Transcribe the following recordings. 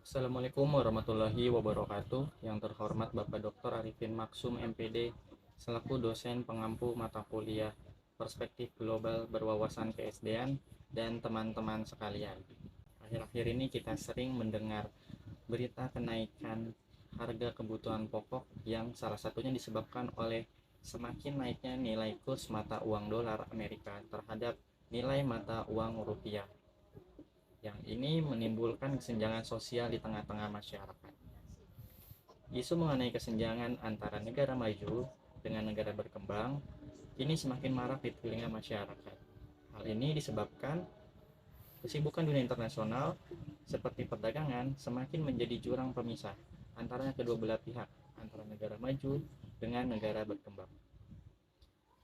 Assalamualaikum warahmatullahi wabarakatuh. Yang terhormat Bapak Dr. Arifin Maksum MPD selaku dosen pengampu mata kuliah Perspektif Global Berwawasan Keesdean dan teman-teman sekalian. Akhir-akhir ini kita sering mendengar berita kenaikan harga kebutuhan pokok yang salah satunya disebabkan oleh semakin naiknya nilai kurs mata uang dolar Amerika terhadap nilai mata uang rupiah. Yang ini menimbulkan kesenjangan sosial di tengah-tengah masyarakat. Isu mengenai kesenjangan antara negara maju dengan negara berkembang ini semakin marak di telinga masyarakat. Hal ini disebabkan kesibukan dunia internasional seperti perdagangan semakin menjadi jurang pemisah antara kedua belah pihak, antara negara maju dengan negara berkembang.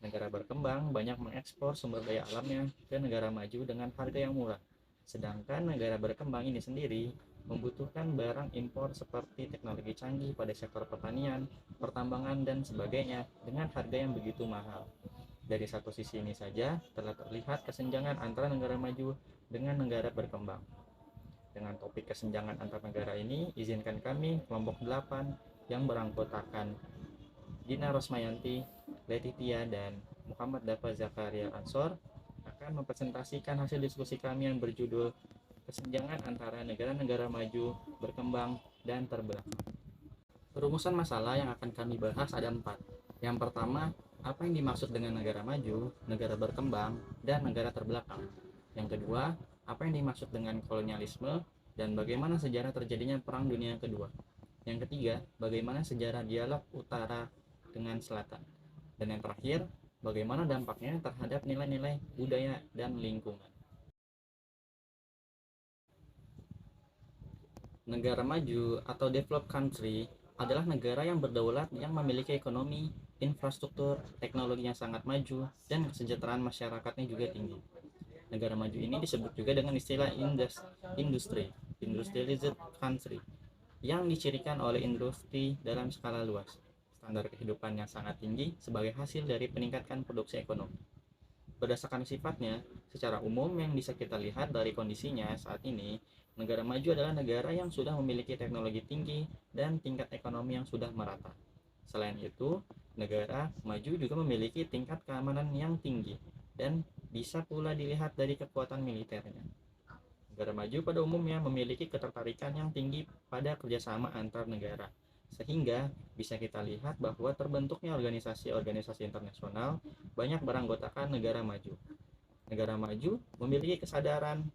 Negara berkembang banyak mengekspor sumber daya alamnya ke negara maju dengan harga yang murah. Sedangkan negara berkembang ini sendiri membutuhkan barang impor seperti teknologi canggih pada sektor pertanian, pertambangan, dan sebagainya dengan harga yang begitu mahal. Dari satu sisi ini saja telah terlihat kesenjangan antara negara maju dengan negara berkembang. Dengan topik kesenjangan antar negara ini, izinkan kami kelompok 8 yang beranggotakan Dina Rosmayanti, Letitia, dan Muhammad Dafa Zakaria Ansor akan mempresentasikan hasil diskusi kami yang berjudul Kesenjangan antara negara-negara maju, berkembang, dan terbelakang. Perumusan masalah yang akan kami bahas ada 4. Yang pertama, apa yang dimaksud dengan negara maju, negara berkembang, dan negara terbelakang. Yang kedua, apa yang dimaksud dengan kolonialisme, dan bagaimana sejarah terjadinya Perang Dunia Kedua. Yang ketiga, bagaimana sejarah dialog utara dengan selatan. Dan yang terakhir, bagaimana dampaknya terhadap nilai-nilai budaya dan lingkungan. Negara maju atau developed country adalah negara yang berdaulat yang memiliki ekonomi, infrastruktur, teknologi yang sangat maju, dan kesejahteraan masyarakatnya juga tinggi. Negara maju ini disebut juga dengan istilah industrialized country, yang dicirikan oleh industri dalam skala luas, standar kehidupan yang sangat tinggi sebagai hasil dari peningkatan produksi ekonomi. Berdasarkan sifatnya, secara umum yang bisa kita lihat dari kondisinya saat ini, negara maju adalah negara yang sudah memiliki teknologi tinggi dan tingkat ekonomi yang sudah merata. Selain itu, negara maju juga memiliki tingkat keamanan yang tinggi dan bisa pula dilihat dari kekuatan militernya. Negara maju pada umumnya memiliki ketertarikan yang tinggi pada kerjasama antar negara, sehingga bisa kita lihat bahwa terbentuknya organisasi-organisasi internasional banyak beranggotakan negara maju. Negara maju memiliki kesadaran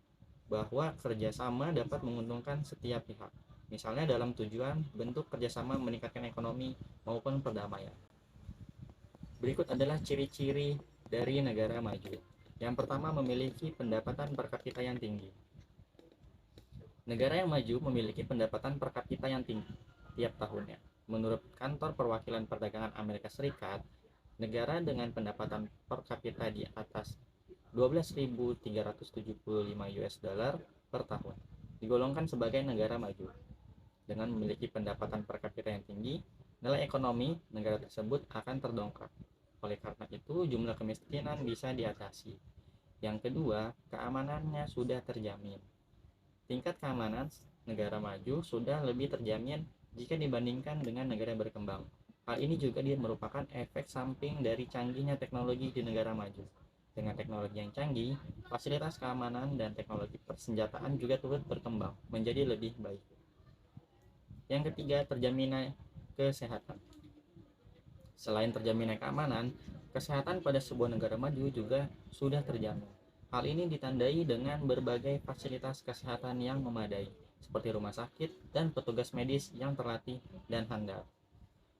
bahwa kerjasama dapat menguntungkan setiap pihak, misalnya dalam tujuan bentuk kerjasama meningkatkan ekonomi maupun perdamaian. Berikut adalah ciri-ciri dari negara maju. Yang pertama, memiliki pendapatan per kapita yang tinggi. Negara yang maju memiliki pendapatan per kapita yang tinggi tiap tahunnya. Menurut Kantor Perwakilan Perdagangan Amerika Serikat, negara dengan pendapatan per kapita di atas 12.375 US dollar per tahun digolongkan sebagai negara maju. Dengan memiliki pendapatan per kapita yang tinggi, nilai ekonomi negara tersebut akan terdongkrak. Oleh karena itu, jumlah kemiskinan bisa diatasi. Yang kedua, keamanannya sudah terjamin. Tingkat keamanan negara maju sudah lebih terjamin jika dibandingkan dengan negara berkembang. Hal ini juga merupakan efek samping dari canggihnya teknologi di negara maju. Dengan teknologi yang canggih, fasilitas keamanan dan teknologi persenjataan juga turut berkembang menjadi lebih baik. Yang ketiga, terjaminnya kesehatan. Selain terjaminnya keamanan, kesehatan pada sebuah negara maju juga sudah terjamin. Hal ini ditandai dengan berbagai fasilitas kesehatan yang memadai, seperti rumah sakit dan petugas medis yang terlatih dan handal.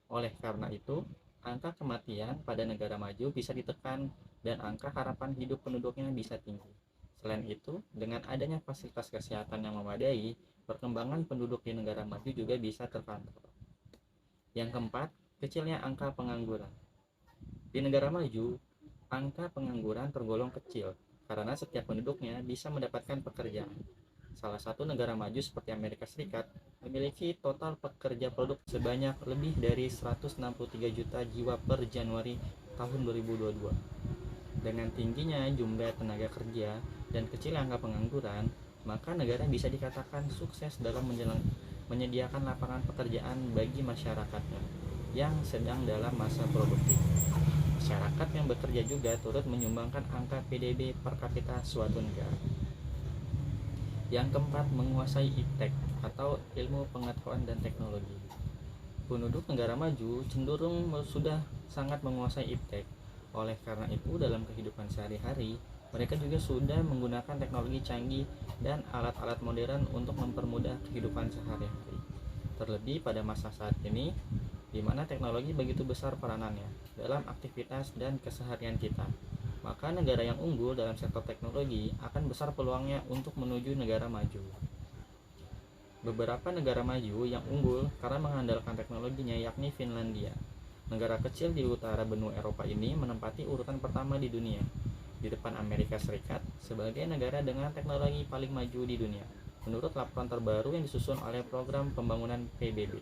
Oleh karena itu, angka kematian pada negara maju bisa ditekan dan angka harapan hidup penduduknya bisa tinggi. Selain itu, dengan adanya fasilitas kesehatan yang memadai, perkembangan penduduk di negara maju juga bisa terpantau. Yang keempat, kecilnya angka pengangguran. Di negara maju, angka pengangguran tergolong kecil karena setiap penduduknya bisa mendapatkan pekerjaan. Salah satu negara maju seperti Amerika Serikat memiliki total pekerja produk sebanyak lebih dari 163 juta jiwa per Januari tahun 2022. Dengan tingginya jumlah tenaga kerja dan kecil angka pengangguran, maka negara bisa dikatakan sukses dalam menyediakan lapangan pekerjaan bagi masyarakatnya yang sedang dalam masa produktif. Masyarakat yang bekerja juga turut menyumbangkan angka PDB per kapita suatu negara. Yang keempat, menguasai iptek atau ilmu pengetahuan dan teknologi. Penduduk negara maju cenderung sudah sangat menguasai iptek. Oleh karena itu, dalam kehidupan sehari-hari, mereka juga sudah menggunakan teknologi canggih dan alat-alat modern untuk mempermudah kehidupan sehari-hari. Terlebih pada masa saat ini, di mana teknologi begitu besar peranannya dalam aktivitas dan keseharian kita. Maka negara yang unggul dalam sektor teknologi akan besar peluangnya untuk menuju negara maju. Beberapa negara maju yang unggul karena mengandalkan teknologinya yakni Finlandia. Negara kecil di utara benua Eropa ini menempati urutan pertama di dunia, di depan Amerika Serikat sebagai negara dengan teknologi paling maju di dunia, menurut laporan terbaru yang disusun oleh Program Pembangunan PBB.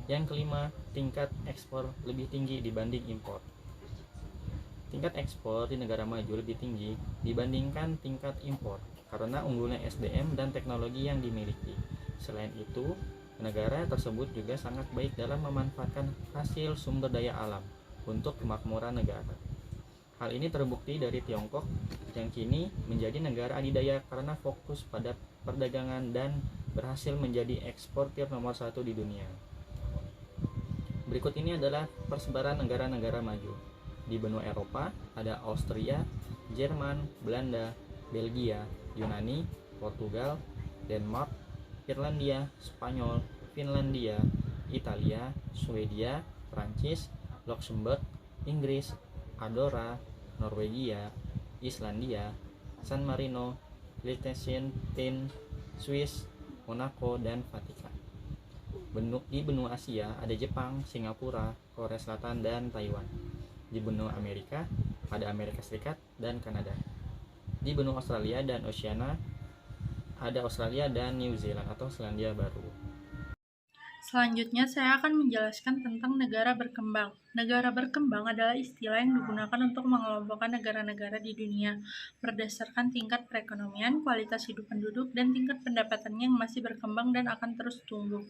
Yang kelima, tingkat ekspor lebih tinggi dibanding impor. Tingkat ekspor di negara maju lebih tinggi dibandingkan tingkat impor karena unggulnya SDM dan teknologi yang dimiliki. Selain itu, negara tersebut juga sangat baik dalam memanfaatkan hasil sumber daya alam untuk kemakmuran negara. Hal ini terbukti dari Tiongkok yang kini menjadi negara adidaya karena fokus pada perdagangan dan berhasil menjadi eksportir nomor 1 di dunia. Berikut ini adalah persebaran negara-negara maju. Di benua Eropa ada Austria, Jerman, Belanda, Belgia, Yunani, Portugal, Denmark, Irlandia, Spanyol, Finlandia, Italia, Swedia, Prancis, Luxembourg, Inggris, Andorra, Norwegia, Islandia, San Marino, Liechtenstein, Swiss, Monaco, dan Vatikan. Di benua Asia ada Jepang, Singapura, Korea Selatan, dan Taiwan. Di benua Amerika ada Amerika Serikat dan Kanada. Di benua Australia dan Oceania ada Australia dan New Zealand atau Selandia Baru. Selanjutnya, saya akan menjelaskan tentang negara berkembang. Negara berkembang adalah istilah yang digunakan untuk mengelompokkan negara-negara di dunia berdasarkan tingkat perekonomian, kualitas hidup penduduk, dan tingkat pendapatannya yang masih berkembang dan akan terus tumbuh.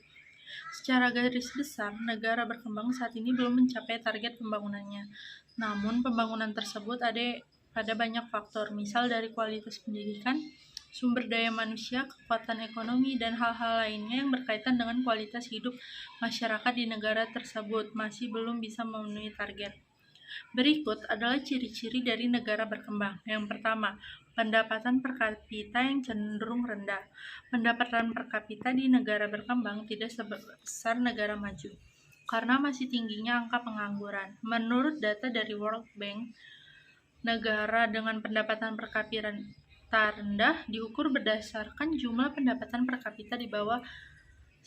Secara garis besar, negara berkembang saat ini belum mencapai target pembangunannya. Namun, pembangunan tersebut ada pada banyak faktor, misal dari kualitas pendidikan, sumber daya manusia, kekuatan ekonomi, dan hal-hal lainnya yang berkaitan dengan kualitas hidup masyarakat di negara tersebut masih belum bisa memenuhi target. Berikut adalah ciri-ciri dari negara berkembang. Yang pertama, pendapatan per kapita yang cenderung rendah. Pendapatan per kapita di negara berkembang tidak sebesar negara maju, karena masih tingginya angka pengangguran. Menurut data dari World Bank, negara dengan pendapatan per kapita rendah diukur berdasarkan jumlah pendapatan per kapita di bawah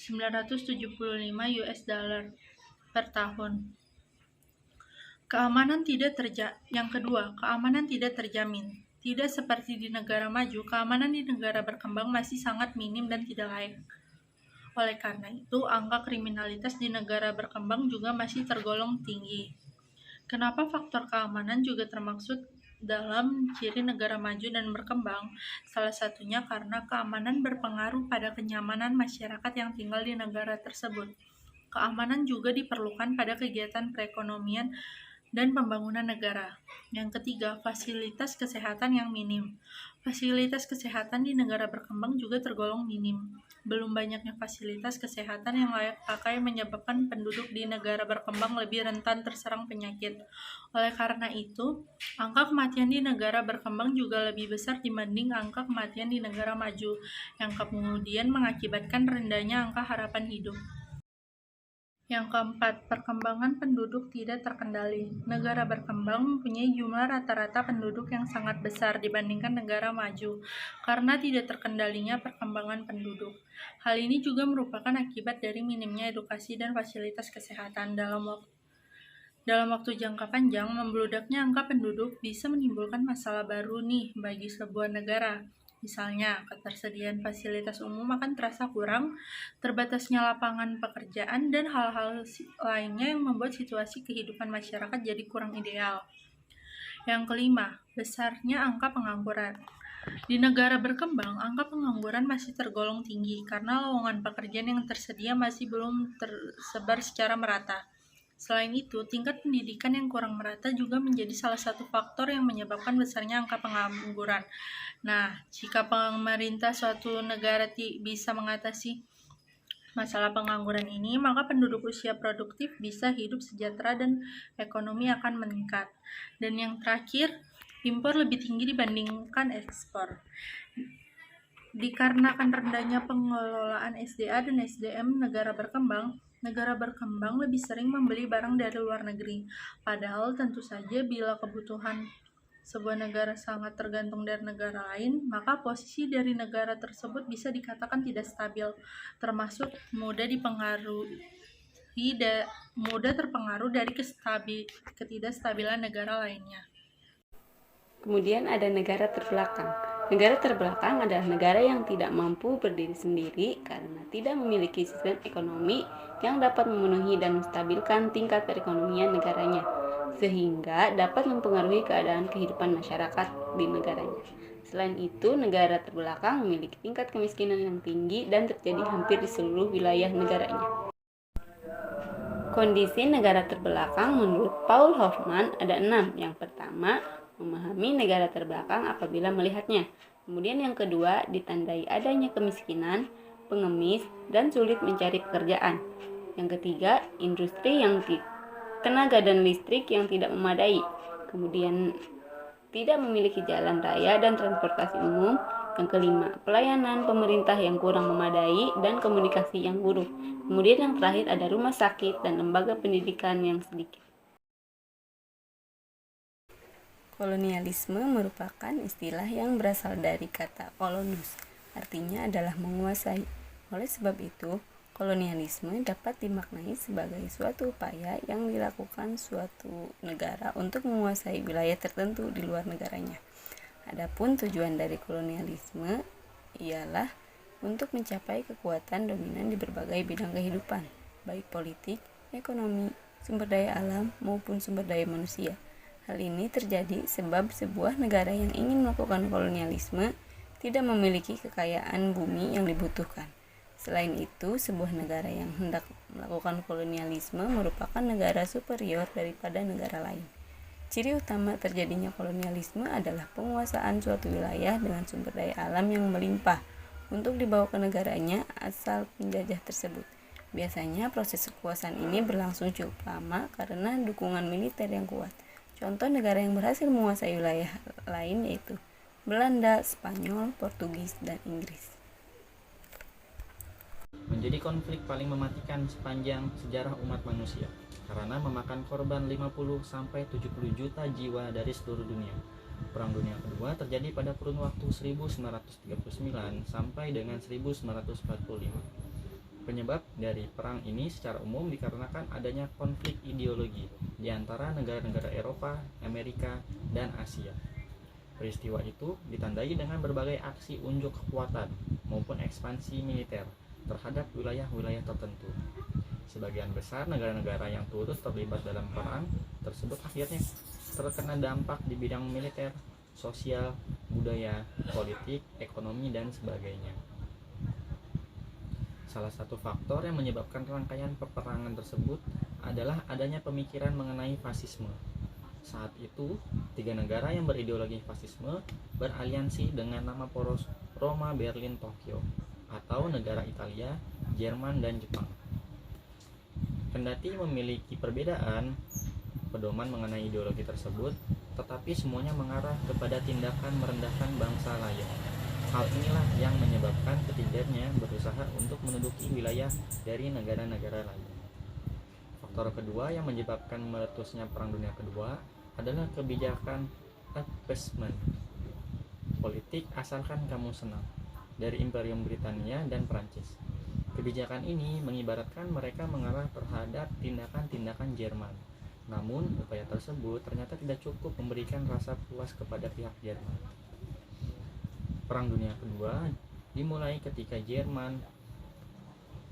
975 US dollar per tahun. Yang kedua, keamanan tidak terjamin. Tidak seperti di negara maju, keamanan di negara berkembang masih sangat minim dan tidak layak. Oleh karena itu, angka kriminalitas di negara berkembang juga masih tergolong tinggi. Kenapa faktor keamanan juga termaksud dalam ciri negara maju dan berkembang? Salah satunya karena keamanan berpengaruh pada kenyamanan masyarakat yang tinggal di negara tersebut. Keamanan juga diperlukan pada kegiatan perekonomian dan pembangunan negara. Yang ketiga, fasilitas kesehatan yang minim. Fasilitas kesehatan di negara berkembang juga tergolong minim. Belum banyaknya fasilitas kesehatan yang layak pakai menyebabkan penduduk di negara berkembang lebih rentan terserang penyakit. Oleh karena itu, angka kematian di negara berkembang juga lebih besar dibanding angka kematian di negara maju, yang kemudian mengakibatkan rendahnya angka harapan hidup. Yang keempat, perkembangan penduduk tidak terkendali. Negara berkembang mempunyai jumlah rata-rata penduduk yang sangat besar dibandingkan negara maju karena tidak terkendalinya perkembangan penduduk. Hal ini juga merupakan akibat dari minimnya edukasi dan fasilitas kesehatan. Dalam waktu jangka panjang, membludaknya angka penduduk bisa menimbulkan masalah baru bagi sebuah negara. Misalnya, ketersediaan fasilitas umum akan terasa kurang, terbatasnya lapangan pekerjaan, dan hal-hal lainnya yang membuat situasi kehidupan masyarakat jadi kurang ideal. Yang kelima, besarnya angka pengangguran. Di negara berkembang, angka pengangguran masih tergolong tinggi karena lowongan pekerjaan yang tersedia masih belum tersebar secara merata. Selain itu, tingkat pendidikan yang kurang merata juga menjadi salah satu faktor yang menyebabkan besarnya angka pengangguran. Nah, jika pemerintah suatu negara bisa mengatasi masalah pengangguran ini, maka penduduk usia produktif bisa hidup sejahtera dan ekonomi akan meningkat. Dan yang terakhir, impor lebih tinggi dibandingkan ekspor. Dikarenakan rendahnya pengelolaan SDA dan SDM negara berkembang lebih sering membeli barang dari luar negeri. Padahal tentu saja bila kebutuhan sebuah negara sangat tergantung dari negara lain, maka posisi dari negara tersebut bisa dikatakan tidak stabil, termasuk mudah terpengaruh dari ketidakstabilan negara lainnya. Kemudian ada negara terbelakang. Negara terbelakang adalah negara yang tidak mampu berdiri sendiri karena tidak memiliki sistem ekonomi yang dapat memenuhi dan menstabilkan tingkat perekonomian negaranya, sehingga dapat mempengaruhi keadaan kehidupan masyarakat di negaranya. Selain itu, negara terbelakang memiliki tingkat kemiskinan yang tinggi dan terjadi hampir di seluruh wilayah negaranya. Kondisi negara terbelakang menurut Paul Hoffman ada 6. Yang pertama, memahami negara terbelakang apabila melihatnya. Kemudian yang kedua, ditandai adanya kemiskinan, pengemis, dan sulit mencari pekerjaan. Yang ketiga, industri yang tenaga dan listrik yang tidak memadai. Kemudian tidak memiliki jalan raya dan transportasi umum. Yang kelima, pelayanan pemerintah yang kurang memadai dan komunikasi yang buruk. Kemudian yang terakhir ada rumah sakit dan lembaga pendidikan yang sedikit. Kolonialisme merupakan istilah yang berasal dari kata kolonus, artinya adalah menguasai. Oleh sebab itu, kolonialisme dapat dimaknai sebagai suatu upaya yang dilakukan suatu negara untuk menguasai wilayah tertentu di luar negaranya. Adapun tujuan dari kolonialisme ialah untuk mencapai kekuatan dominan di berbagai bidang kehidupan, baik politik, ekonomi, sumber daya alam, maupun sumber daya manusia. Hal ini terjadi sebab sebuah negara yang ingin melakukan kolonialisme tidak memiliki kekayaan bumi yang dibutuhkan. Selain itu, sebuah negara yang hendak melakukan kolonialisme merupakan negara superior daripada negara lain. Ciri utama terjadinya kolonialisme adalah penguasaan suatu wilayah dengan sumber daya alam yang melimpah untuk dibawa ke negaranya asal penjajah tersebut. Biasanya proses kekuasaan ini berlangsung cukup lama karena dukungan militer yang kuat. Contoh negara yang berhasil menguasai wilayah lain yaitu Belanda, Spanyol, Portugis, dan Inggris. Menjadi konflik paling mematikan sepanjang sejarah umat manusia karena memakan korban 50-70 juta jiwa dari seluruh dunia. Perang Dunia Kedua terjadi pada kurun waktu 1939 sampai dengan 1945. Penyebab dari perang ini secara umum dikarenakan adanya konflik ideologi di antara negara-negara Eropa, Amerika, dan Asia. Peristiwa itu ditandai dengan berbagai aksi unjuk kekuatan maupun ekspansi militer terhadap wilayah-wilayah tertentu. Sebagian besar negara-negara yang turut terlibat dalam perang tersebut akhirnya terkena dampak di bidang militer, sosial, budaya, politik, ekonomi, dan sebagainya. Salah satu faktor yang menyebabkan rangkaian peperangan tersebut adalah adanya pemikiran mengenai fasisme. Saat itu, 3 negara yang berideologi fasisme beraliansi dengan nama poros Roma, Berlin, Tokyo, atau negara Italia, Jerman, dan Jepang. Kendati memiliki perbedaan pedoman mengenai ideologi tersebut, tetapi semuanya mengarah kepada tindakan merendahkan bangsa lain. Hal inilah yang menyebabkan ketiganya berusaha untuk menduduki wilayah dari negara-negara lain. Faktor kedua yang menyebabkan meletusnya Perang Dunia Kedua adalah kebijakan appeasement, politik asalkan kamu senang, dari Imperium Britania dan Prancis. Kebijakan ini mengibaratkan mereka mengarah terhadap tindakan-tindakan Jerman. Namun, upaya tersebut ternyata tidak cukup memberikan rasa puas kepada pihak Jerman. Perang Dunia Kedua dimulai ketika Jerman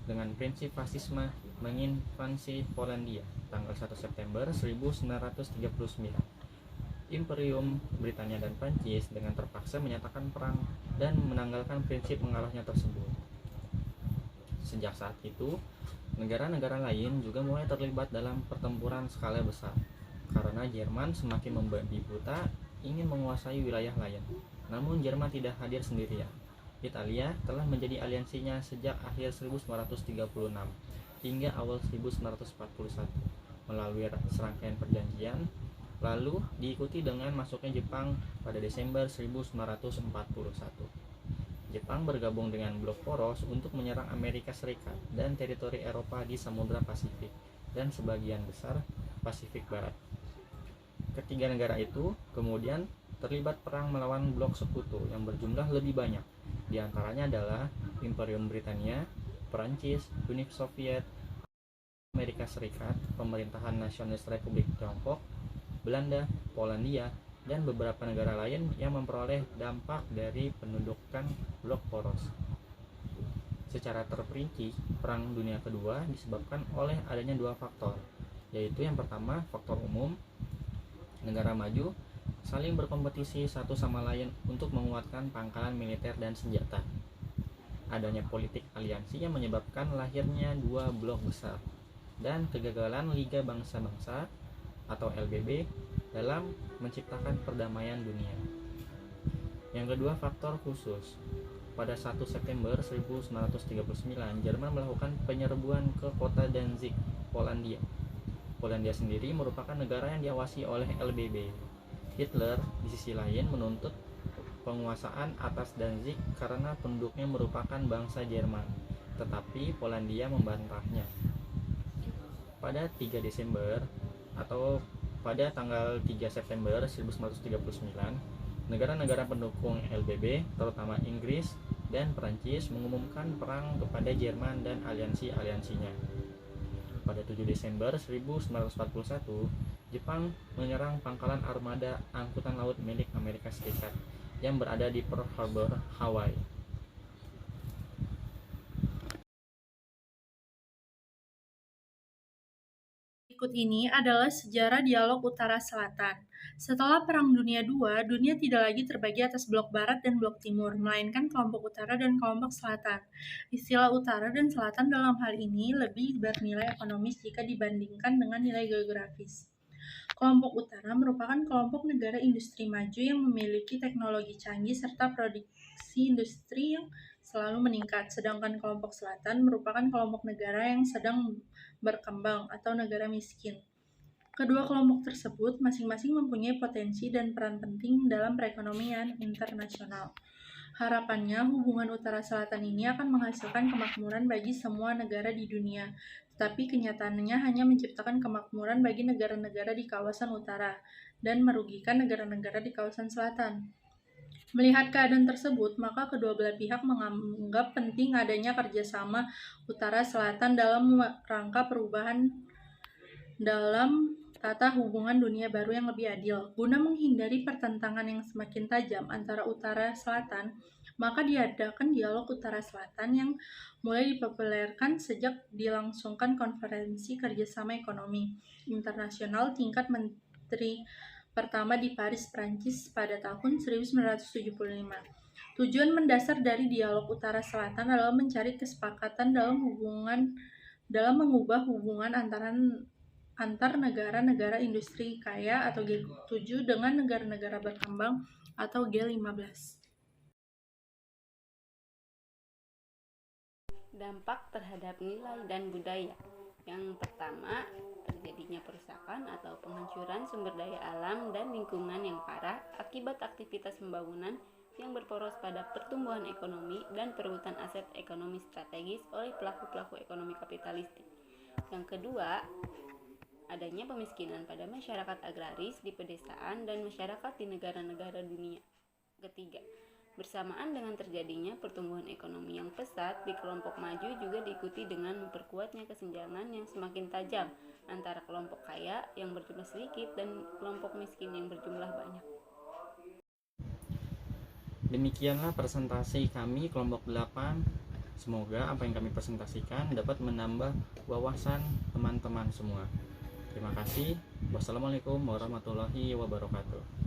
dengan prinsip fasisme menginvasi Polandia tanggal 1 September 1939. Imperium Britania dan Prancis dengan terpaksa menyatakan perang dan menanggalkan prinsip mengalahnya tersebut. Sejak saat itu, negara-negara lain juga mulai terlibat dalam pertempuran skala besar karena Jerman semakin membabi buta ingin menguasai wilayah lain. Namun Jerman tidak hadir sendirian. Italia telah menjadi aliansinya sejak akhir 1936 hingga awal 1941 melalui serangkaian perjanjian, lalu diikuti dengan masuknya Jepang pada Desember 1941. Jepang bergabung dengan blok poros untuk menyerang Amerika Serikat dan teritori Eropa di Samudra Pasifik dan sebagian besar Pasifik Barat. Ketiga negara itu kemudian terlibat perang melawan blok sekutu yang berjumlah lebih banyak. Di antaranya adalah Imperium Britania, Perancis, Uni Soviet, Amerika Serikat, Pemerintahan Nasionalis Republik Tiongkok, Belanda, Polandia, dan beberapa negara lain yang memperoleh dampak dari pendudukan blok poros. Secara terperinci, Perang Dunia Kedua disebabkan oleh adanya dua faktor, yaitu yang pertama faktor umum, negara maju saling berkompetisi satu sama lain untuk menguatkan pangkalan militer dan senjata. Adanya politik aliansi yang menyebabkan lahirnya dua blok besar dan kegagalan Liga Bangsa-Bangsa atau LBB dalam menciptakan perdamaian dunia. Yang kedua faktor khusus. Pada 1 September 1939, Jerman melakukan penyerbuan ke kota Danzig, Polandia. Polandia sendiri merupakan negara yang diawasi oleh LBB. Hitler di sisi lain menuntut penguasaan atas Danzig karena penduduknya merupakan bangsa Jerman, tetapi Polandia membantahnya. Pada 3 Desember atau pada tanggal 3 September 1939, negara-negara pendukung LBB, terutama Inggris dan Perancis, mengumumkan perang kepada Jerman dan aliansi-aliansinya. Pada 7 Desember 1941, Jepang menyerang pangkalan armada angkutan laut milik Amerika Serikat yang berada di Pearl Harbor, Hawaii. Berikut ini adalah sejarah dialog Utara-Selatan. Setelah Perang Dunia II, dunia tidak lagi terbagi atas blok Barat dan blok Timur, melainkan kelompok Utara dan kelompok Selatan. Istilah Utara dan Selatan dalam hal ini lebih bernilai ekonomis jika dibandingkan dengan nilai geografis. Kelompok Utara merupakan kelompok negara industri maju yang memiliki teknologi canggih serta produksi industri yang selalu meningkat, sedangkan kelompok Selatan merupakan kelompok negara yang sedang berkembang atau negara miskin. Kedua kelompok tersebut masing-masing mempunyai potensi dan peran penting dalam perekonomian internasional. Harapannya, hubungan Utara-Selatan ini akan menghasilkan kemakmuran bagi semua negara di dunia, tetapi kenyataannya hanya menciptakan kemakmuran bagi negara-negara di kawasan utara dan merugikan negara-negara di kawasan selatan. Melihat keadaan tersebut, maka kedua belah pihak menganggap penting adanya kerjasama Utara-Selatan dalam rangka perubahan dalam tata hubungan dunia baru yang lebih adil. Guna menghindari pertentangan yang semakin tajam antara Utara-Selatan, maka diadakan dialog Utara-Selatan yang mulai dipopulerkan sejak dilangsungkan konferensi kerjasama ekonomi internasional tingkat menteri pertama di Paris, Prancis pada tahun 1975. Tujuan mendasar dari dialog Utara-Selatan adalah mencari kesepakatan dalam mengubah hubungan antar negara-negara industri kaya atau G7 dengan negara-negara berkembang atau G15. Dampak terhadap nilai dan budaya. Yang pertama, terjadinya perusakan atau penghancuran sumber daya alam dan lingkungan yang parah akibat aktivitas pembangunan yang berporos pada pertumbuhan ekonomi dan perebutan aset ekonomi strategis oleh pelaku-pelaku ekonomi kapitalistik. Yang kedua, adanya pemiskinan pada masyarakat agraris di pedesaan dan masyarakat di negara-negara dunia. Ketiga, bersamaan dengan terjadinya pertumbuhan ekonomi yang pesat di kelompok maju juga diikuti dengan memperkuatnya kesenjangan yang semakin tajam antara kelompok kaya yang berjumlah sedikit dan kelompok miskin yang berjumlah banyak. Demikianlah presentasi kami kelompok 8. Semoga apa yang kami presentasikan dapat menambah wawasan teman-teman semua. Terima kasih. Wassalamualaikum warahmatullahi wabarakatuh.